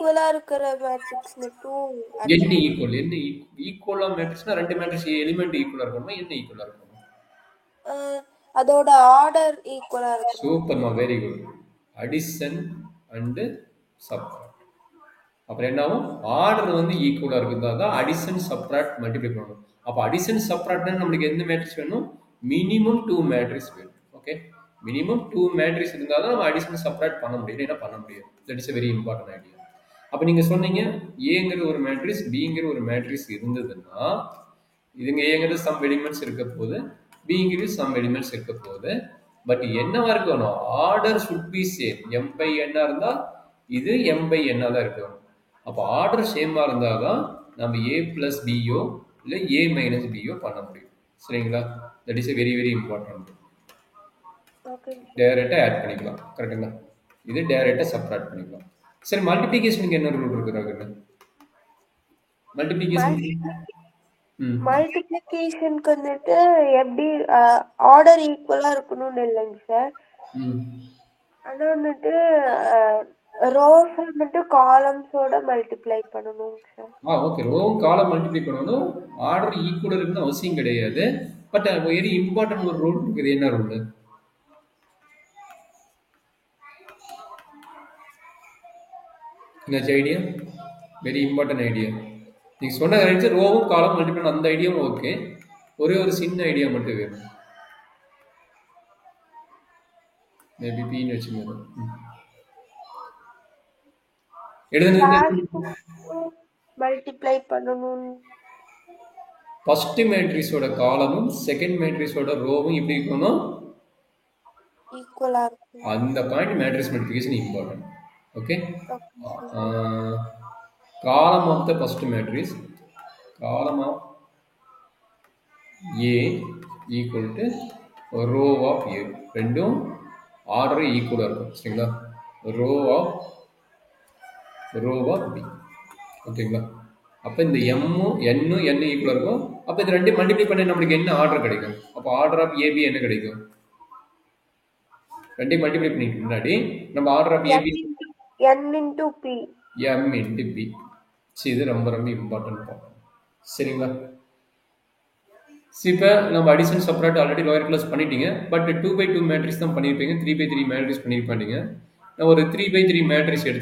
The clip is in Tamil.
ஈக்குவலா இருக்கிற மேட்ரிக்ஸ் மட்டும் ஆட் என்ன பண்ணணும். ஈக்குவல் என்ன ஈக்குவலா மேட்ரிக்ஸ்னா ரெண்டு மேட்ரிக்ஸ் எலிமெண்ட் ஈக்குவலா இருக்கணுமா என்ன ஈக்குவலா இருக்கணும்? அதோட ஆர்டர் ஈக்குவலா இருக்கணும். சூப்பர்மா, very good. Addition and subtract. அப்புறம் என்ன ஆகும்? ஆர்டர் வந்து ஈக்குவலா இருக்குதா தான் அடிஷன் சப்ட்ராக்ட் மல்டிப்ளை பண்ணணும். அப்போ அடிஷன் சப்ட்ராக்ட்னா நம்மளுக்கு எந்த மேட்ரிக்ஸ் வேணும்? மினிமம் 2 மேட்ரிக்ஸ் வேணும். ஓகே, மினிமம் 2 மேட்ரிக்ஸ் இருந்தால் தான் நம்ம அடிஷன் சப்ட்ராக்ட் பண்ண முடியும், இல்லைன்னா பண்ண முடியாது. That is a very important idea. அப்போ நீங்கள் சொன்னீங்க ஏங்கிற ஒரு மேட்ரிக்ஸ் பிங்கிற ஒரு மேட்ரிக்ஸ் இருந்ததுன்னா இதுங்க ஏங்கிறது சம் எலிமெண்ட்ஸ் இருக்க போது, பிங்கிறது சம் எலிமெண்ட்ஸ் இருக்க போது. பட் என்னவா இருக்கணும்? Order should be same. M by என்னா இருந்தால் இது எம் பை என்னா தான் இருக்கணும். அப்போ ஆர்டர் சேமாக இருந்தால் தான் நம்ம ஏ பிளஸ் பியோ இல்லை ஏ மைனஸ் பியோ பண்ண முடியும். சரிங்களா? That is a very very important. டைரக்டாக ஆட் பண்ணிக்கலாம். கரெக்டுங்களா? இது டைரக்டாக சப்ட்ராக்ட் பண்ணிக்கலாம். சரி, மல்டிப்ளிகேஷனுக்கு என்ன ரூல் இருக்கிறாங்க? மல்டிப்ளிகேஷன் மல்டிப்ளிகேஷனுக்கு வந்துட்டு எப்படி ஆர்டர் ஈக்குவலா இருக்கணும்னு இல்லைங்க சார். ஆனா வந்துட்டு ரோஸ் வந்துட்டு காலம்ஸோட மல்டிப்ளை பண்ணணும் சார். ஓகே, ரோவும் காலம் மல்டிப்ளை பண்ணணும். ஆர்டர் ஈக்குவல் இருக்குன்னு அவசியம் கிடையாது. பட் வெரி இம்பார்ட்டன்ட் ஒரு ரூல் இருக்குது. என்ன ரூல்? என்னாச்சு ஐடியா? Very important idea. நீங்கள் சொன்ன ரோவும் காலம் மல்டிப்ளை பண்ண அந்த ஐடியாவும் ஓகே. ஒரே ஒரு சின்ன ஐடியா மட்டும் வேணும். மேபி பின்னு வச்சுக்கோங்க. மல்டிப்ளை பண்ணணும். ஃபர்ஸ்ட் மேட்ரிக்ஸோட காலமும் செகண்ட் மேட்ரிக்ஸோட ரோவும் எப்படி இருக்கணும்? ஈக்குவலா இருக்கும். அந்த point matrix multiplication important. Okay, column of the first matrix, column of A equal to row of A, ரெண்டும் ஆர்டர் ஈக்குவலாக இருக்கும். சரிங்களா? Row of B. ஓகேங்களா? அப்போ இந்த எம்மும் என்னும் என்ன ஈக்குவலாக இருக்கும். அப்போ இது ரெண்டு மல்டிப்ளை பண்ணி நம்மளுக்கு என்ன ஆர்டர் கிடைக்கும்? அப்போ ஆர்டர் ஆஃப் ஏபி என்ன கிடைக்கும்? ரெண்டையும் மல்டிப்ளை பண்ணிட்டு முன்னாடி நம்ம order of AB n into p, m into b. இது ரொம்ப ரொம்ப இம்பார்ட்டன்ட் பார்ட். சரிங்களா? இப்போ நம்ம addition separate already lower class பண்ணிட்டீங்க. பட் 2 by 2 மேட்ரிக்ஸ் தான் பண்ணியிருப்பீங்க. 3 by 3 மேட்ரிக்ஸ் பண்ணியிருப்பாங்க. நான் ஒரு 3 by 3 மேட்ரிக்ஸ் எடுத்து